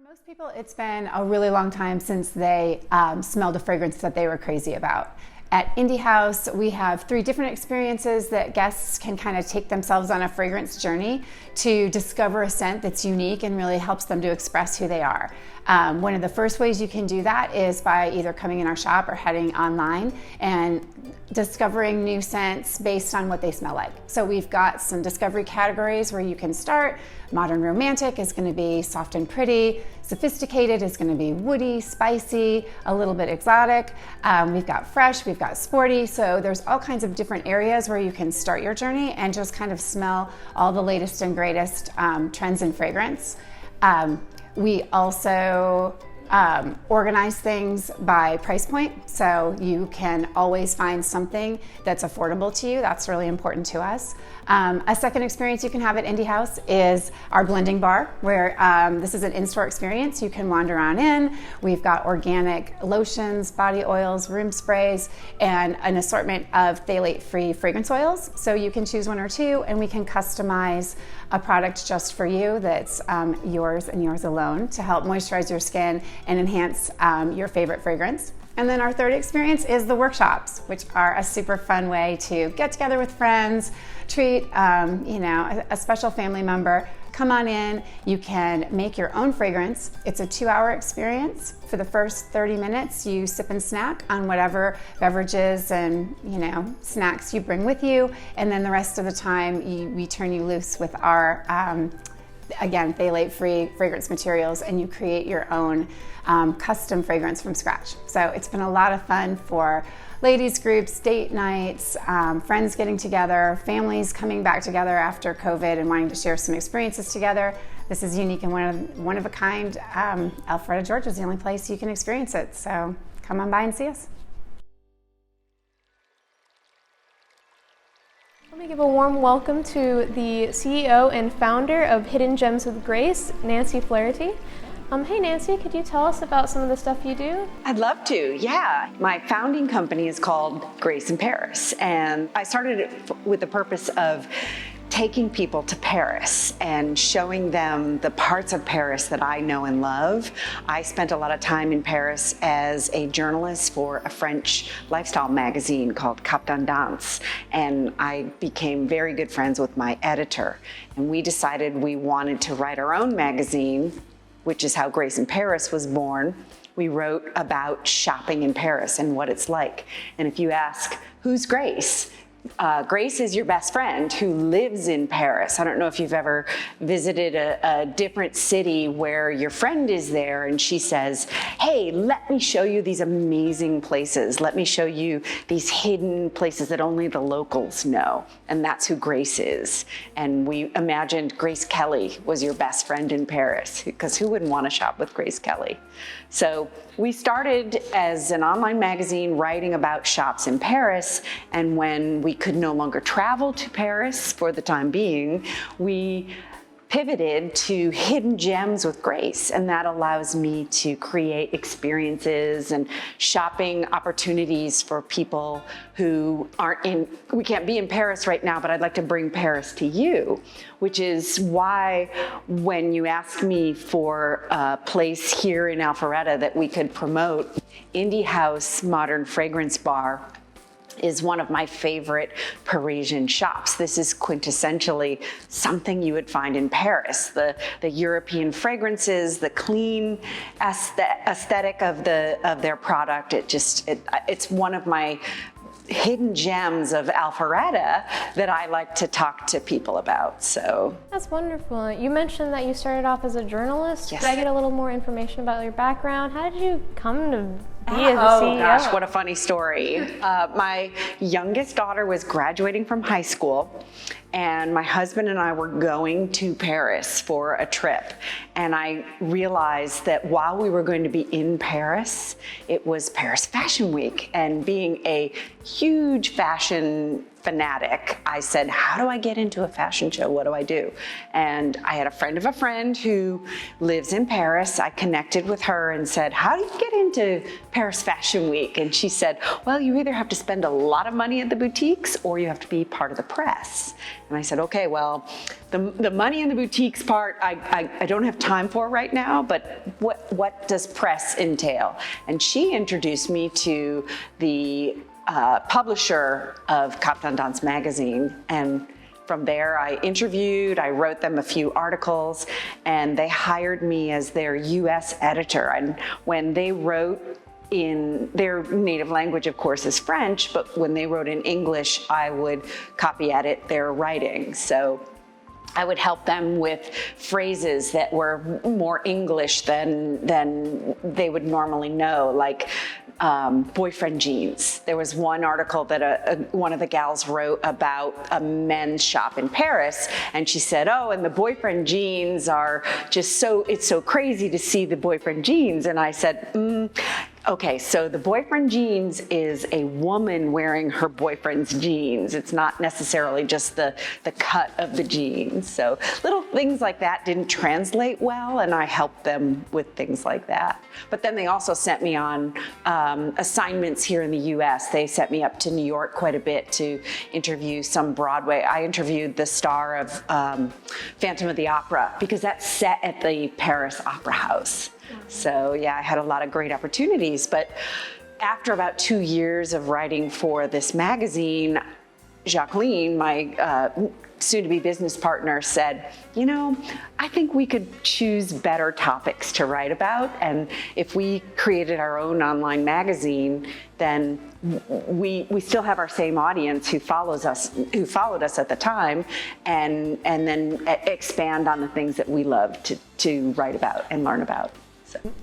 Most people, it's been a really long time since they smelled a fragrance that they were crazy about. At Indie House, we have 3 different experiences that guests can kind of take themselves on a fragrance journey to discover a scent that's unique and really helps them to express who they are. One of the first ways you can do that is by either coming in our shop or heading online and discovering new scents based on what they smell like. So we've got some discovery categories where you can start. Modern romantic is going to be soft and pretty. Sophisticated is going to be woody, spicy, a little bit exotic. We've got fresh, we've got sporty. So there's all kinds of different areas where you can start your journey and just kind of smell all the latest and greatest trends in fragrance. We also organize things by price point, so you can always find something that's affordable to you. That's really important to us. A second experience you can have at Indie House is our blending bar, where this is an in-store experience. You can wander on in. We've got organic lotions, body oils, room sprays, and an assortment of phthalate-free fragrance oils. So you can choose 1 or 2, and we can customize a product just for you that's yours and yours alone to help moisturize your skin and enhance your favorite fragrance. And then our third experience is the workshops, which are a super fun way to get together with friends, treat a special family member. Come on in, you can make your own fragrance. It's a 2-hour experience. For the first 30 minutes, you sip and snack on whatever beverages and snacks you bring with you. And then the rest of the time, we turn you loose with our, again, phthalate-free fragrance materials, and you create your own custom fragrance from scratch. So it's been a lot of fun for ladies groups, date nights, friends getting together, families coming back together after COVID and wanting to share some experiences together. This is unique and one of a kind. Localretta, Georgia is the only place you can experience it. So come on by and see us. Let me give a warm welcome to the CEO and founder of Hidden Gems with Grace, Nancy Flaherty. Hey Nancy, could you tell us about some of the stuff you do? I'd love to, yeah. My founding company is called Grace in Paris, and I started it with the purpose of taking people to Paris and showing them the parts of Paris that I know and love. I spent a lot of time in Paris as a journalist for a French lifestyle magazine called Cap Tendance, and I became very good friends with my editor. And we decided we wanted to write our own magazine, which is how Grace in Paris was born. We wrote about shopping in Paris and what it's like. And if you ask, who's Grace? Grace is your best friend who lives in Paris. I don't know if you've ever visited a different city where your friend is there and she says, hey, let me show you these amazing places. Let me show you these hidden places that only the locals know. And that's who Grace is. And we imagined Grace Kelly was your best friend in Paris, because who wouldn't want to shop with Grace Kelly? So we started as an online magazine writing about shops in Paris, and when we could no longer travel to Paris for the time being, we pivoted to Hidden Gems with Grace, and that allows me to create experiences and shopping opportunities for people who we can't be in Paris right now, but I'd like to bring Paris to you, which is why when you asked me for a place here in Localretta that we could promote, Indie House Modern Fragrance Bar is one of my favorite Parisian shops. This is quintessentially something you would find in Paris. The European fragrances, the clean aesthetic of their product. It's one of my hidden gems of Localretta that I like to talk to people about. So that's wonderful. You mentioned that you started off as a journalist. Yes. Could I get a little more information about your background? How did you come to be as a CEO? Oh gosh, what a funny story. My youngest daughter was graduating from high school, and my husband and I were going to Paris for a trip. And I realized that while we were going to be in Paris, it was Paris Fashion Week. And being a huge fashion fanatic, I said, how do I get into a fashion show? What do I do? And I had a friend of a friend who lives in Paris. I connected with her and said, how do you get into Paris Fashion Week? And she said, well, you either have to spend a lot of money at the boutiques or you have to be part of the press. And I said, okay, well, the money in the boutiques part, I don't have time for right now, but what does press entail? And she introduced me to the publisher of Cap Tendance magazine, and from there I interviewed, I wrote them a few articles, and they hired me as their US editor. And when they wrote in their native language, of course, is French, but when they wrote in English, I would copy edit their writing. So I would help them with phrases that were more English than they would normally know, like boyfriend jeans. There was one article that one of the gals wrote about a men's shop in Paris, and she said, oh, and the boyfriend jeans are just it's so crazy to see the boyfriend jeans. And I said, okay, so the boyfriend jeans is a woman wearing her boyfriend's jeans. It's not necessarily just the cut of the jeans. So little things like that didn't translate well, and I helped them with things like that. But then they also sent me on assignments here in the US. They sent me up to New York quite a bit to interview some Broadway. I interviewed the star of Phantom of the Opera, because that's set at the Paris Opera House. So yeah, I had a lot of great opportunities. But after about 2 years of writing for this magazine, Jacqueline, my soon-to-be business partner, said, you know, I think we could choose better topics to write about. And if we created our own online magazine, then we still have our same audience who followed us at the time, and then expand on the things that we love to write about and learn about.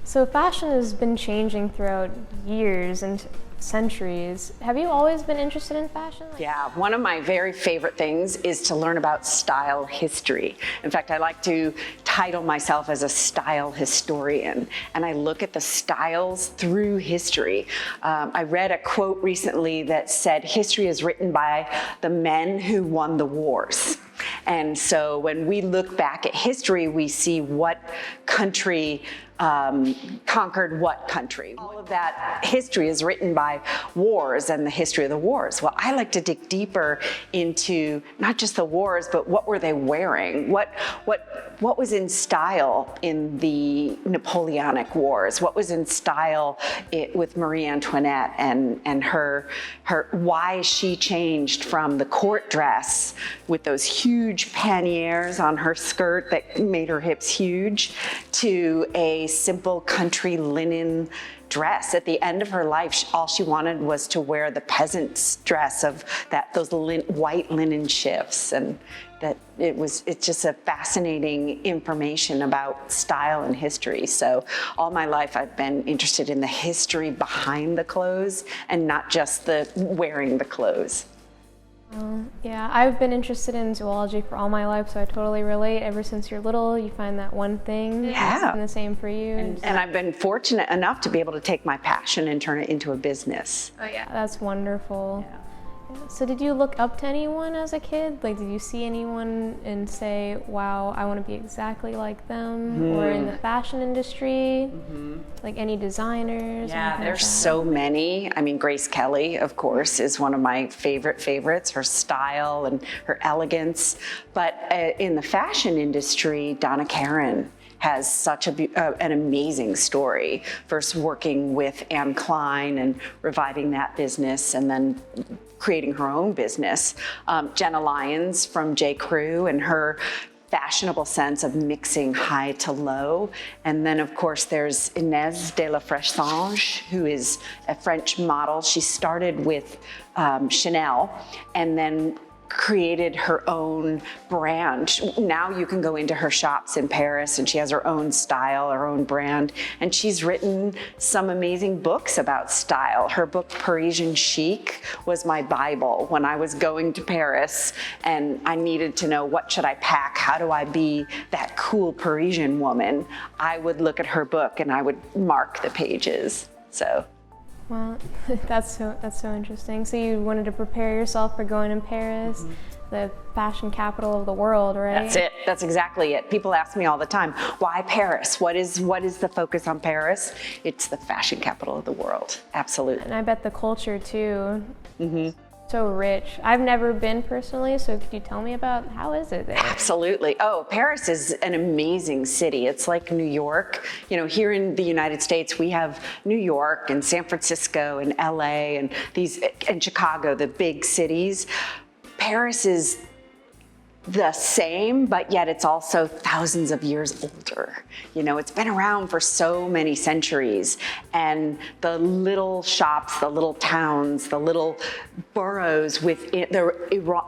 So fashion has been changing throughout years and centuries. Have you always been interested in fashion? Yeah, one of my very favorite things is to learn about style history. In fact, I like to title myself as a style historian, and I look at the styles through history. I read a quote recently that said, history is written by the men who won the wars. And so when we look back at history, we see what country conquered what country. All of that history is written by wars and the history of the wars. Well, I like to dig deeper into not just the wars, but what were they wearing? What was in style in the Napoleonic Wars? What was in style with Marie Antoinette and her why she changed from the court dress with those huge panniers on her skirt that made her hips huge to a simple country linen dress. At the end of her life, all she wanted was to wear the peasant's dress of those white linen shifts, and it's just a fascinating information about style and history. So all my life I've been interested in the history behind the clothes and not just the wearing the clothes. Yeah, I've been interested in zoology for all my life, so I totally relate. Ever since you're little, you find that one thing. Yeah. It's been the same for you. And I've been fortunate enough to be able to take my passion and turn it into a business. Oh yeah, that's wonderful. Yeah. So did you look up to anyone as a kid? Like, did you see anyone and say, wow, I want to be exactly like them? Or in the fashion industry? Like any designers? Yeah, there's so many. I mean, Grace Kelly, of course, is one of my favorites, her style and her elegance. But in the fashion industry, Donna Karan has such an amazing story. First working with Anne Klein and reviving that business, and then creating her own business. Jenna Lyons from J. Crew and her fashionable sense of mixing high to low. And then of course there's Inès de la Fressange, who is a French model. She started with Chanel and then created her own brand. Now you can go into her shops in Paris and she has her own style, her own brand, and she's written some amazing books about style. Her book Parisian Chic was my Bible when I was going to Paris and I needed to know, what should I pack? How do I be that cool Parisian woman? I would look at her book and I would mark the pages. So Wow, that's so interesting. So you wanted to prepare yourself for going in Paris, the fashion capital of the world, right? That's it. That's exactly it. People ask me all the time, why Paris? What is the focus on Paris? It's the fashion capital of the world. Absolutely. And I bet the culture too. So rich. I've never been personally, so could you tell me about how is it there? Absolutely. Oh, Paris is an amazing city. It's like New York. You know, here in the United States, we have New York and San Francisco and LA and Chicago, the big cities. Paris is the same, but yet it's also thousands of years older. You know, it's been around for so many centuries, and the little shops, the little towns, the little boroughs within the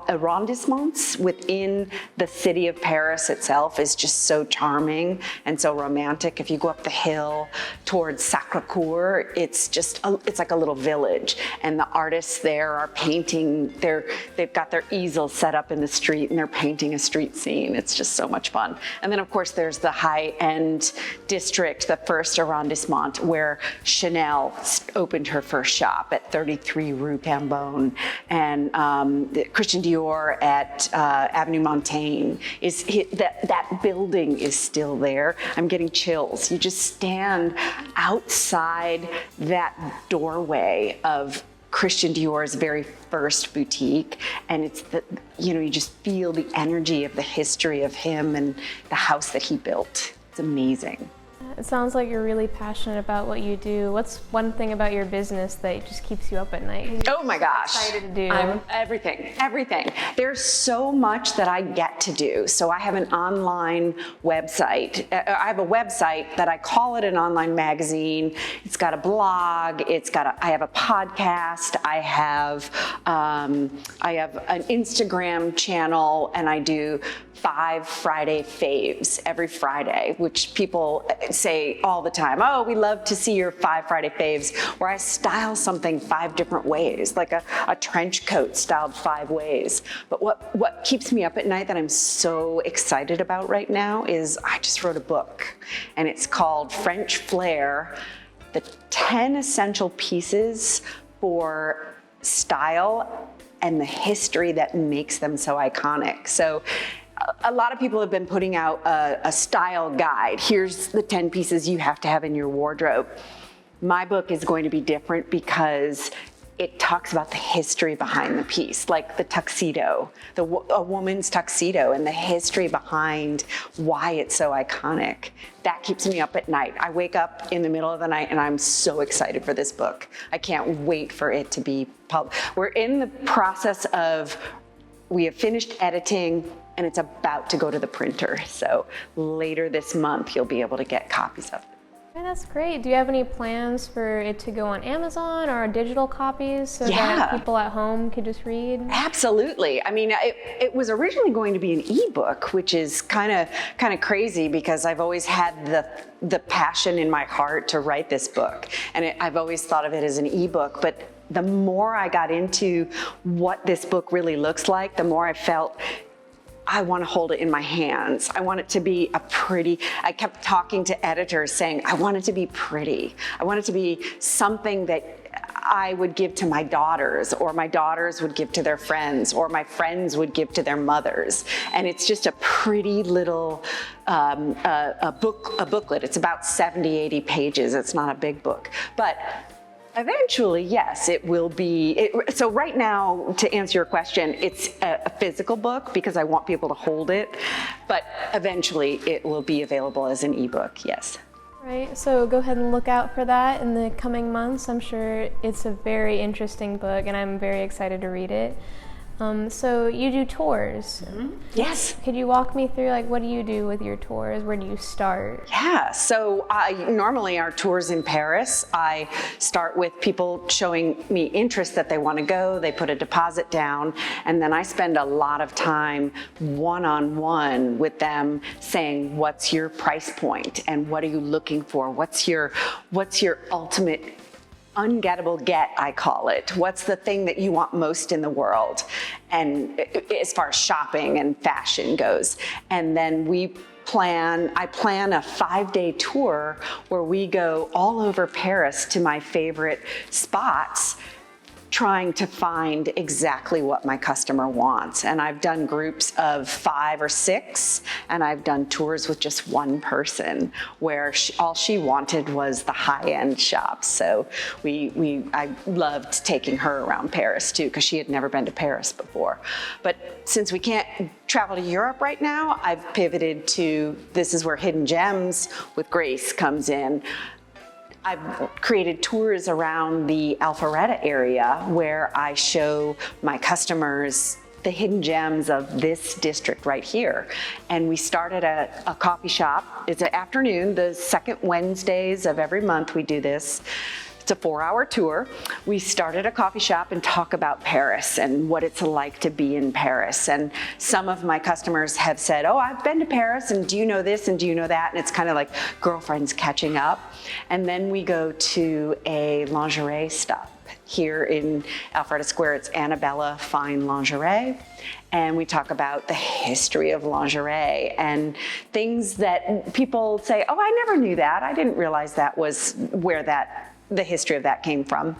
arrondissements within the city of Paris itself is just so charming and so romantic. If you go up the hill towards Sacré-Cœur, it's like a little village, and the artists there are painting. They've got their easels set up in the street, and they're painting a street scene. It's just so much fun. And then of course there's the high-end district, the first arrondissement, where Chanel opened her first shop at 33 Rue Cambon, and Christian Dior at Avenue Montaigne. That building is still there. I'm getting chills. You just stand outside that doorway of Christian Dior's very first boutique, and you just feel the energy of the history of him and the house that he built. It's amazing. It sounds like you're really passionate about what you do. What's one thing about your business that just keeps you up at night? Oh my gosh. Excited to do. Everything. There's so much that I get to do. So I have an online website. I have a website that I call it an online magazine. It's got a blog. I have a podcast. I have an Instagram channel, and I do 5 Friday faves every Friday, which people say all the time, oh, we love to see your 5 Friday faves, where I style something 5 different ways, like a trench coat styled 5 ways. But what keeps me up at night that I'm so excited about right now is I just wrote a book, and it's called French Flair, the 10 essential pieces for style and the history that makes them so iconic. So a lot of people have been putting out a style guide. Here's the 10 pieces you have to have in your wardrobe. My book is going to be different because it talks about the history behind the piece, like the tuxedo, a woman's tuxedo, and the history behind why it's so iconic. That keeps me up at night. I wake up in the middle of the night and I'm so excited for this book. I can't wait for it to be published. We're in the process we have finished editing, and it's about to go to the printer. So later this month, you'll be able to get copies of it. Okay, that's great. Do you have any plans for it to go on Amazon or digital copies so that people at home could just read? Absolutely. I mean, it was originally going to be an ebook, which is kind of crazy because I've always had the passion in my heart to write this book, and I've always thought of it as an ebook. But the more I got into what this book really looks like, the more I felt I want to hold it in my hands. I want it to be I kept talking to editors saying, I want it to be pretty. I want it to be something that I would give to my daughters, or my daughters would give to their friends, or my friends would give to their mothers. And it's just a pretty little a booklet. It's about 70, 80 pages. It's not a big book. But eventually, yes, it will be. So right now, to answer your question, it's a physical book because I want people to hold it, but eventually it will be available as an ebook, yes. Right, so go ahead and look out for that in the coming months. I'm sure it's a very interesting book, and I'm very excited to read it. So you do tours. Mm-hmm. Yes. Could you walk me through, like, what do you do with your tours? Where do you start? Yeah, so normally our tours in Paris, I start with people showing me interest that they want to go, they put a deposit down, and then I spend a lot of time one-on-one with them saying, what's your price point and what are you looking for? What's your ultimate ungettable get, I call it. What's the thing that you want most in the world? And as far as shopping and fashion goes. And then we plan a 5-day tour where we go all over Paris to my favorite spots, trying to find exactly what my customer wants. And I've done groups of 5 or 6, and I've done tours with just one person where all she wanted was the high-end shops. So I loved taking her around Paris too, because she had never been to Paris before. But since we can't travel to Europe right now, I've pivoted to, this is where Hidden Gems with Grace comes in. I've created tours around the Localretta area where I show my customers the hidden gems of this district right here. And we started a coffee shop. It's an afternoon, the second Wednesdays of every month we do this. It's a 4-hour tour. We started a coffee shop and talk about Paris and what it's like to be in Paris. And some of my customers have said, oh, I've been to Paris, and do you know this and do you know that? And it's kind of like girlfriends catching up. And then we go to a lingerie stop here in Alpharetta Square. It's Annabella Fine Lingerie. And we talk about the history of lingerie and things that people say, oh, I never knew that. I didn't realize that was where the history of that came from.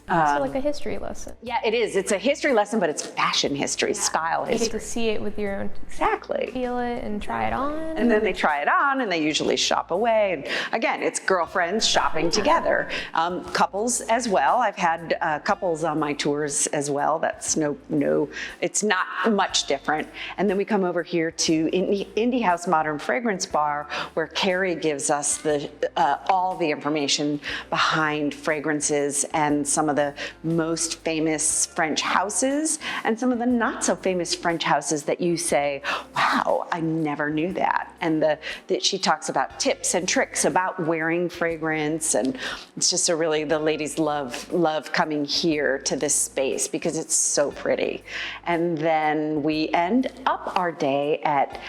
So like a history lesson. Yeah, it is. It's a history lesson, but it's fashion history, style You history. get to see it with your own, Exactly. feel it and try it on. And then they try it on, and they usually shop away. And again, it's girlfriends shopping together. Couples as well. I've had couples on my tours as well. That's it's not much different. And then we come over here to Indie House Modern Fragrance Bar, where Carrie gives us all the information behind fragrances and some of the most famous French houses and some of the not so famous French houses that you say, wow, I never knew that. And that she talks about tips and tricks about wearing fragrance. And it's just the ladies love coming here to this space because it's so pretty. And then we end up our day at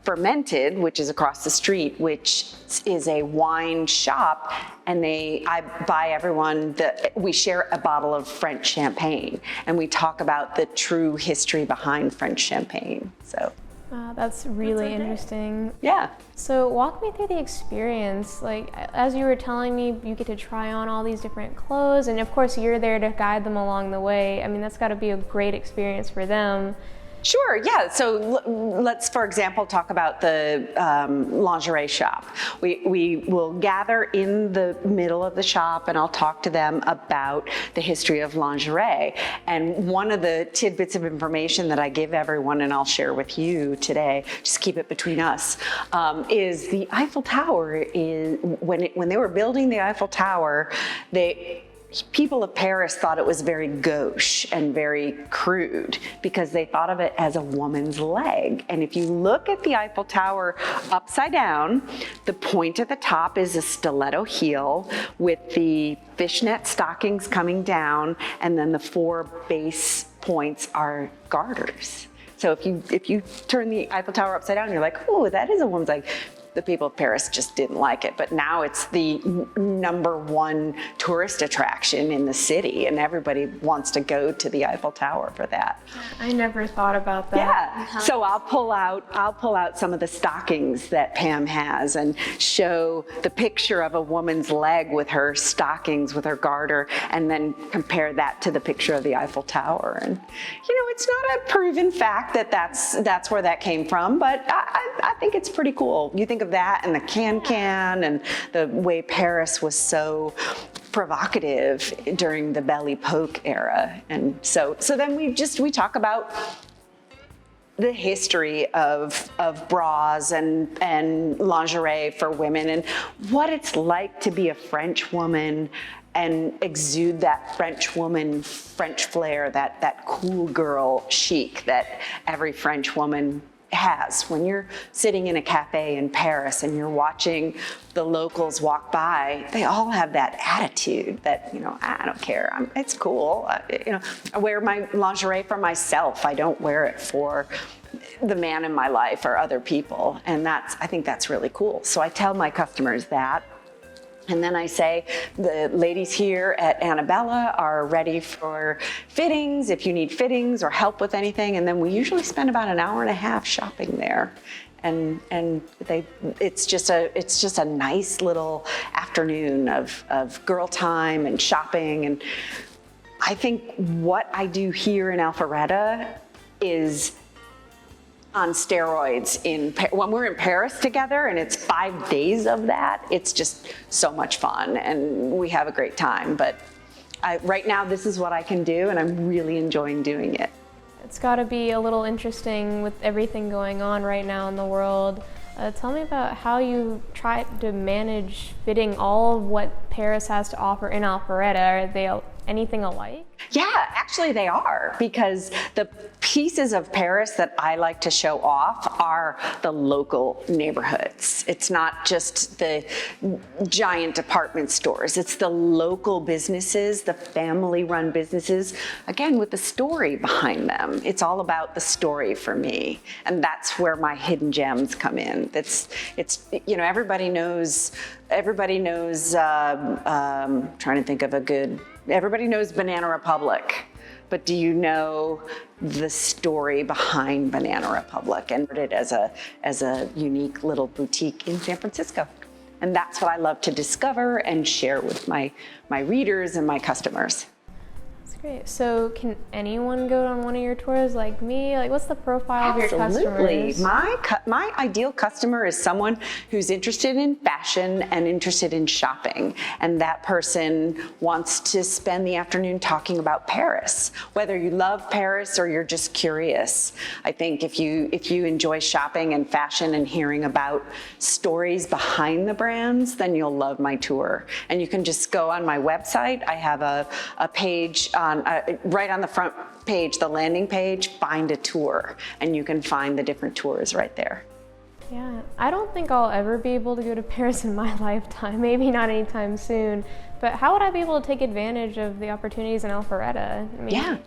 Fermented, which is across the street, which is a wine shop, and I buy everyone we share a bottle of French champagne, and we talk about the true history behind French champagne. So that's really interesting. Yeah. So walk me through the experience. Like, as you were telling me, you get to try on all these different clothes, and of course you're there to guide them along the way. I mean, that's got to be a great experience for them. Sure, yeah. So let's, for example, talk about the lingerie shop. We will gather in the middle of the shop, and I'll talk to them about the history of lingerie. And one of the tidbits of information that I give everyone, and I'll share with you today, just keep it between us, is the Eiffel Tower. When they were building the Eiffel Tower, people of Paris thought it was very gauche and very crude because they thought of it as a woman's leg. And if you look at the Eiffel Tower upside down, the point at the top is a stiletto heel with the fishnet stockings coming down, and then the 4 base points are garters. So if you turn the Eiffel Tower upside down, you're like, oh, that is a woman's leg. The people of Paris just didn't like it, but now it's the #1 tourist attraction in the city, and everybody wants to go to the Eiffel Tower for that. I never thought about that. Yeah, so I'll pull out some of the stockings that Pam has and show the picture of a woman's leg with her stockings, with her garter, and then compare that to the picture of the Eiffel Tower. And it's not a proven fact that that's where that came from, but I think it's pretty cool. You think of that and the can and the way Paris was so provocative during the Belle Epoque era. And so then we talk about the history of bras and lingerie for women and what it's like to be a French woman and exude that French woman, French flair, that cool girl chic that every French woman has. When you're sitting in a cafe in Paris and you're watching the locals walk by, they all have that attitude that, I don't care, it's cool. I wear my lingerie for myself. I don't wear it for the man in my life or other people. And I think that's really cool. So I tell my customers that. And then I say, the ladies here at Annabella are ready for fittings, if you need fittings or help with anything. And then we usually spend about an hour and a half shopping there. it's just a nice little afternoon of girl time and shopping. And I think what I do here in Alpharetta is on steroids when we're in Paris together, and it's 5 days of that. It's just so much fun, and we have a great time. But right now, this is what I can do, and I'm really enjoying doing it. It's got to be a little interesting with everything going on right now in the world. Tell me about how you try to manage fitting all of what Paris has to offer in Alpharetta. Are they anything alike? Yeah, actually they are, because the pieces of Paris that I like to show off are the local neighborhoods. It's not just the giant department stores. It's the local businesses, the family-run businesses, again, with the story behind them. It's all about the story for me, and that's where my hidden gems come in. It's everybody knows. Trying to think of a good. Everybody knows Banana Republic, but do you know the story behind Banana Republic and it as a unique little boutique in San Francisco? And that's what I love to discover and share with my readers and my customers. That's great. So can anyone go on one of your tours like me? Like, what's the profile of your customers? My ideal customer is someone who's interested in fashion and interested in shopping. And that person wants to spend the afternoon talking about Paris, whether you love Paris or you're just curious. I think if you enjoy shopping and fashion and hearing about stories behind the brands, then you'll love my tour. And you can just go on my website. I have a page right on the front page, the landing page, find a tour, and you can find the different tours right there. Yeah, I don't think I'll ever be able to go to Paris in my lifetime, maybe not anytime soon, but how would I be able to take advantage of the opportunities in Alpharetta?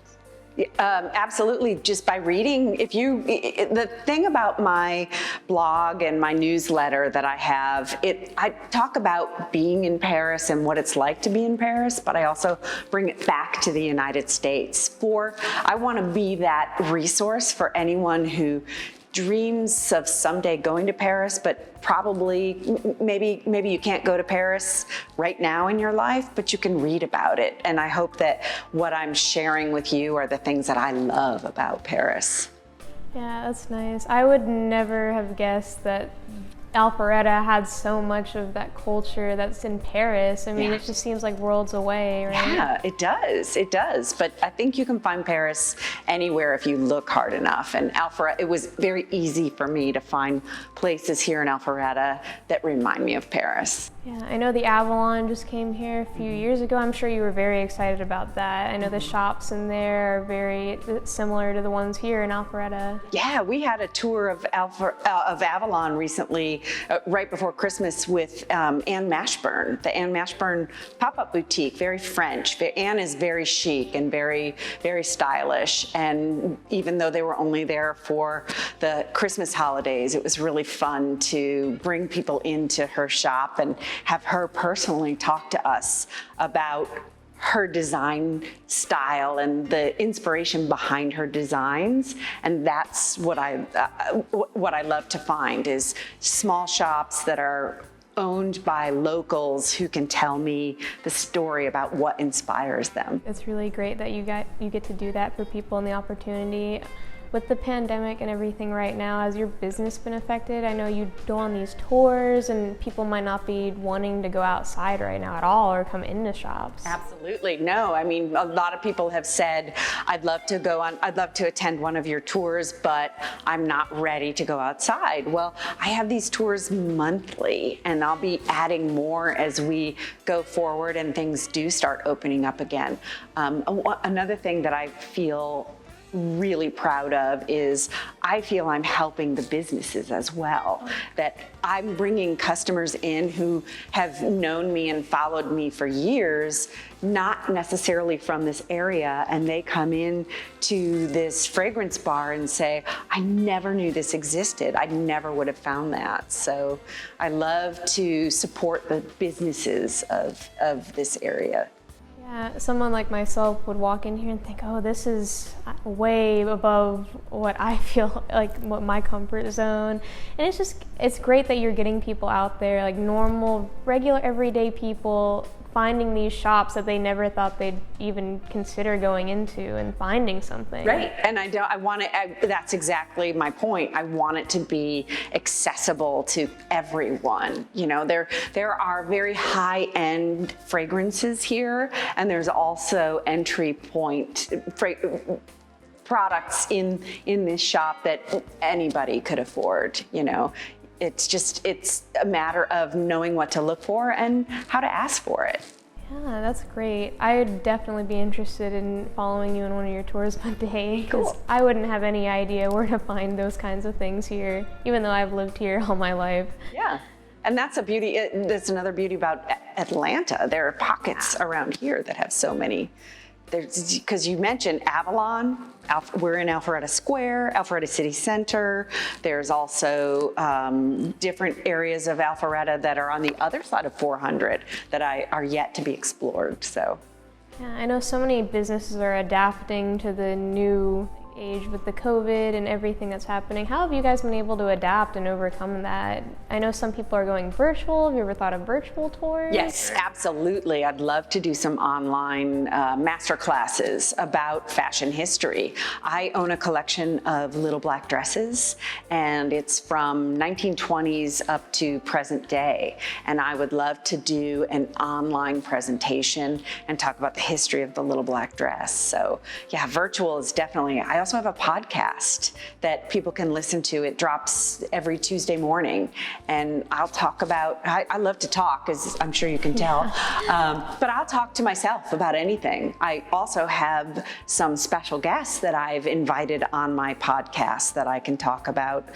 Absolutely, just by reading. The thing about my blog and my newsletter that I have, I talk about being in Paris and what it's like to be in Paris, but I also bring it back to the United States. I want to be that resource for anyone who dreams of someday going to Paris, but probably maybe you can't go to Paris right now in your life, but you can read about it. And I hope that what I'm sharing with you are the things that I love about Paris. Yeah, that's nice. I would never have guessed that Alpharetta had so much of that culture that's in Paris. I mean, It just seems like worlds away, right? Yeah, it does. But I think you can find Paris anywhere if you look hard enough. And it was very easy for me to find places here in Alpharetta that remind me of Paris. Yeah, I know the Avalon just came here a few years ago. I'm sure you were very excited about that. I know the shops in there are very similar to the ones here in Alpharetta. Yeah, we had a tour of Avalon recently, right before Christmas, with Anne Mashburn, the Anne Mashburn pop-up boutique, very French. Anne is very chic and very, very stylish. And even though they were only there for the Christmas holidays, it was really fun to bring people into her shop and have her personally talk to us about her design style and the inspiration behind her designs. And that's what I love to find, is small shops that are owned by locals who can tell me the story about what inspires them. It's really great that you get to do that for people and the opportunity. With the pandemic and everything right now, has your business been affected? I know you go on these tours and people might not be wanting to go outside right now at all or come into shops. Absolutely, no. I mean, a lot of people have said, I'd love to attend one of your tours, but I'm not ready to go outside. Well, I have these tours monthly, and I'll be adding more as we go forward and things do start opening up again. Another thing that I feel really proud of is I feel I'm helping the businesses as well. That I'm bringing customers in who have known me and followed me for years, not necessarily from this area, and they come in to this fragrance bar and say, I never knew this existed. I never would have found that. So I love to support the businesses of this area. Yeah, Someone like myself would walk in here and think, oh, this is way above what I feel like, what my comfort zone. And it's great that you're getting people out there, like normal, regular, everyday people, finding these shops that they never thought they'd even consider going into and finding something. Right. And that's exactly my point. I want it to be accessible to everyone. You know, there are very high-end fragrances here, and there's also entry point products in this shop that anybody could afford, you know. It's a matter of knowing what to look for and how to ask for it. Yeah, that's great. I would definitely be interested in following you in one of your tours one day, because Cool. I wouldn't have any idea where to find those kinds of things here, even though I've lived here all my life. Yeah. And that's another beauty about Atlanta. There are pockets around here that have so many. Because you mentioned Avalon, we're in Alpharetta Square, Alpharetta City Center. There's also different areas of Alpharetta that are on the other side of 400 that are yet to be explored. So, Yeah, I know so many businesses are adapting to the new age with the COVID and everything that's happening. How have you guys been able to adapt and overcome that? I know some people are going virtual. Have you ever thought of virtual tours? yes, absolutely. I'd love to do some online master classes about fashion history. I own a collection of little black dresses, and it's from 1920s up to present day. And I would love to do an online presentation and talk about the history of the little black dress. So yeah, virtual is definitely, I also have a podcast that people can listen to. It drops every Tuesday morning, and I'll talk about, I love to talk, as I'm sure you can tell, but I'll talk to myself about anything. I also have some special guests that I've invited on my podcast that I can talk about.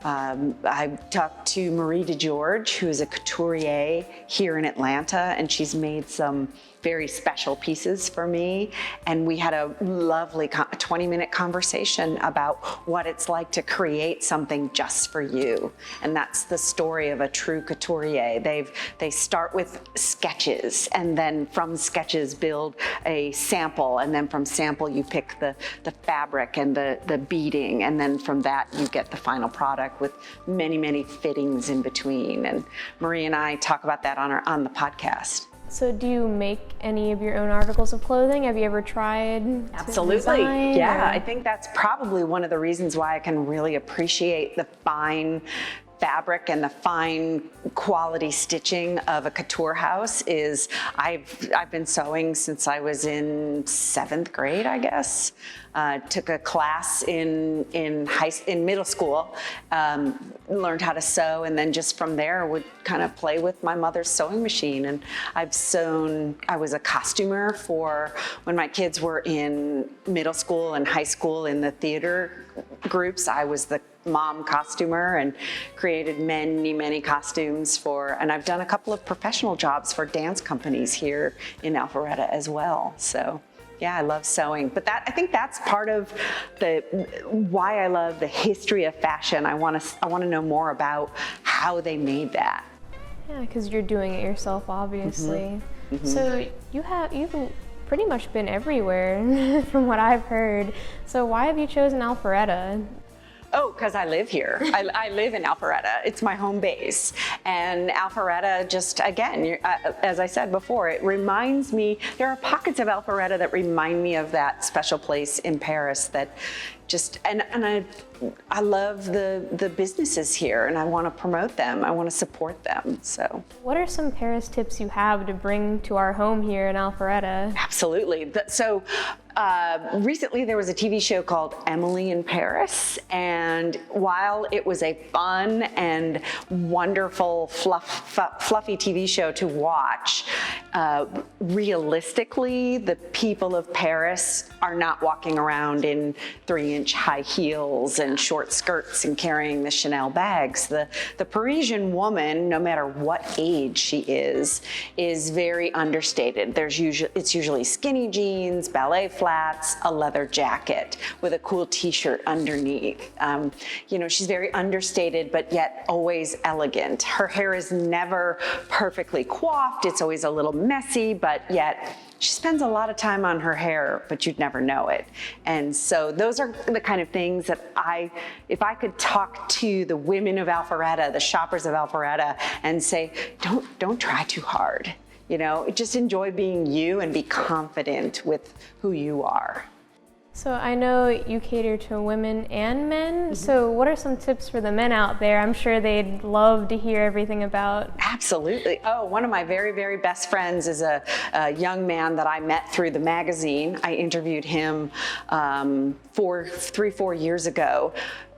I talked to Marie DeGeorge, who is a couturier here in Atlanta, and she's made some very special pieces for me. And we had a lovely 20-minute conversation about what it's like to create something just for you. And that's the story of a true couturier. They start with sketches, and then from sketches build a sample, and then from sample you pick the fabric and the beading, and then from that you get the final product with many, many fittings in between. And Marie and I talk about that on the podcast. So do you make any of your own articles of clothing? Have you ever tried to Absolutely. design, Yeah, or? I think that's probably one of the reasons why I can really appreciate the fine fabric and the fine quality stitching of a couture house. Is I've been sewing since I was in 7th grade, I guess. Took a class in middle school, learned how to sew, and then just from there would kind of play with my mother's sewing machine. And I've sewn, I was a costumer for when my kids were in middle school and high school in the theater groups. I was the mom costumer and created many, many costumes and I've done a couple of professional jobs for dance companies here in Alpharetta as well. So yeah, I love sewing, but I think that's part of why I love the history of fashion. I want to know more about how they made that. Yeah, because you're doing it yourself, obviously. Mm-hmm. Mm-hmm. So you've pretty much been everywhere from what I've heard. So why have you chosen Alpharetta? Oh, because I live here. I live in Alpharetta. It's my home base. And Alpharetta, just again, as I said before, it reminds me, there are pockets of Alpharetta that remind me of that special place in Paris that just, and I love the businesses here, and I want to promote them. I want to support them. So, what are some Paris tips you have to bring to our home here in Alpharetta? Absolutely. So recently there was a TV show called Emily in Paris, and while it was a fun and wonderful fluffy TV show to watch, realistically the people of Paris are not walking around in 3-inch high heels and short skirts and carrying the Chanel bags. The Parisian woman, no matter what age she is very understated. It's usually skinny jeans, ballet flats, a leather jacket with a cool t-shirt underneath. She's very understated, but yet always elegant. Her hair is never perfectly coiffed. It's always a little messy, but yet she spends a lot of time on her hair, but you'd never know it. And so those are the kind of things that if I could talk to the women of Alpharetta, the shoppers of Alpharetta, and say, don't try too hard. Just enjoy being you and be confident with who you are. So I know you cater to women and men. So what are some tips for the men out there? I'm sure they'd love to hear everything about. Absolutely. Oh, one of my very, very best friends is a young man that I met through the magazine. I interviewed him 4 years ago.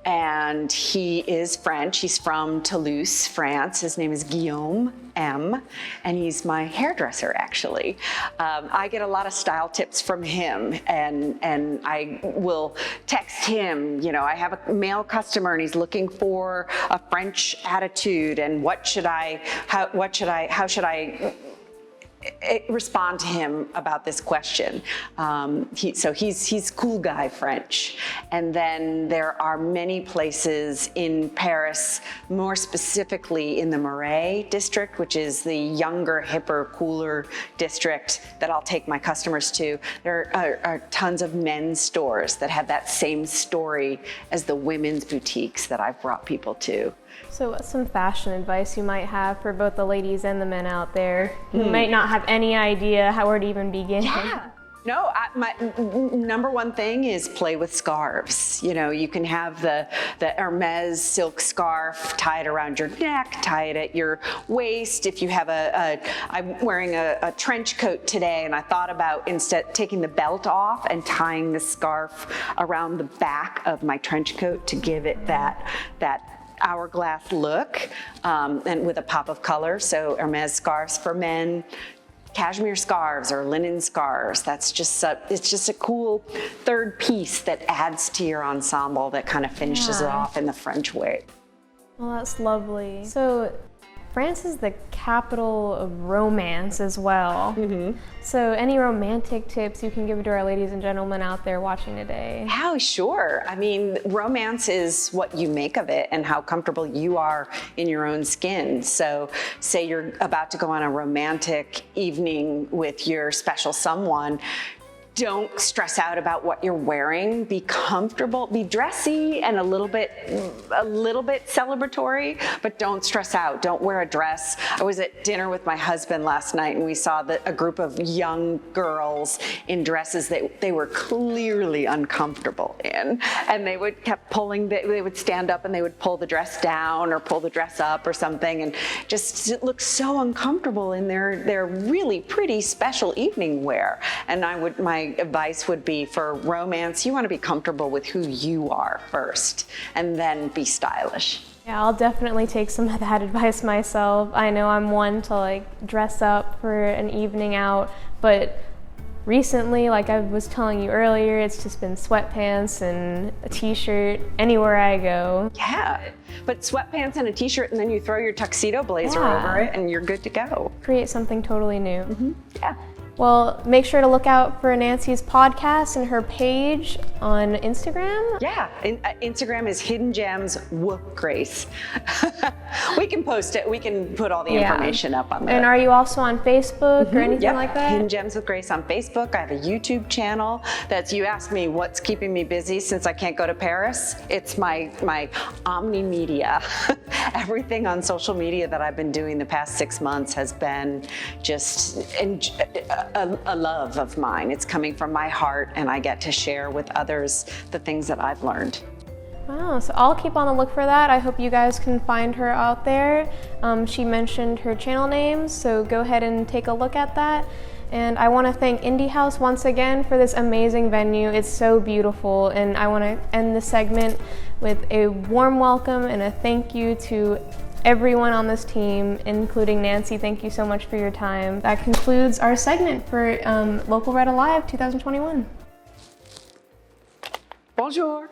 And he is French. He's from Toulouse, France. His name is Guillaume M. And he's my hairdresser, actually. I get a lot of style tips from him, and I will text him. I have a male customer, and he's looking for a French attitude, and how should I respond to him about this question? He's cool guy French. And then there are many places in Paris, more specifically in the Marais district, which is the younger, hipper, cooler district that I'll take my customers to. There are tons of men's stores that have that same story as the women's boutiques that I've brought people to. So what's some fashion advice you might have for both the ladies and the men out there who might not have any idea where to even begin? Yeah. No, my number one thing is play with scarves. You can have the Hermes silk scarf, tie it around your neck, tie it at your waist. If you have I'm wearing a trench coat today, and I thought about instead taking the belt off and tying the scarf around the back of my trench coat to give it that hourglass look, and with a pop of color. So Hermes scarves for men, cashmere scarves or linen scarves. It's just a cool third piece that adds to your ensemble, that kind of finishes it off in the French way. Well, that's lovely. So France is the capital of romance as well. So any romantic tips you can give to our ladies and gentlemen out there watching today? Oh, sure. I mean, romance is what you make of it and how comfortable you are in your own skin. So say you're about to go on a romantic evening with your special someone. Don't stress out about what you're wearing. Be comfortable, be dressy and a little bit celebratory, but don't stress out. Don't wear a dress. I was at dinner with my husband last night, and we saw a group of young girls in dresses that they were clearly uncomfortable in, and they would they would stand up and they would pull the dress down or pull the dress up or something, and just it looked so uncomfortable in their really pretty special evening wear. And my advice would be, for romance, you want to be comfortable with who you are first, and then be stylish. Yeah, I'll definitely take some of that advice myself. I know I'm one to dress up for an evening out, but recently, like I was telling you earlier, it's just been sweatpants and a t-shirt anywhere I go. Yeah, but sweatpants and a t-shirt, and then you throw your tuxedo blazer over it, and you're good to go. Create something totally new. Yeah. Well, make sure to look out for Nancy's podcast and her page on Instagram. Yeah, Instagram is Hidden Gems with Grace. We can post it. We can put all the information up on there. And are you also on Facebook or anything like that? Hidden Gems with Grace on Facebook. I have a YouTube channel you asked me what's keeping me busy since I can't go to Paris. It's my omni-media. Everything on social media that I've been doing the past 6 months has been just a love of mine. It's coming from my heart, and I get to share with others the things that I've learned. Wow, so I'll keep on the look for that. I hope you guys can find her out there. She mentioned her channel names, so go ahead and take a look at that. And I want to thank Indie House once again for this amazing venue. It's so beautiful, and I want to end the segment with a warm welcome and a thank you to everyone on this team, including Nancy. Thank you so much for your time. That concludes our segment for Localretta Live 2021. Bonjour.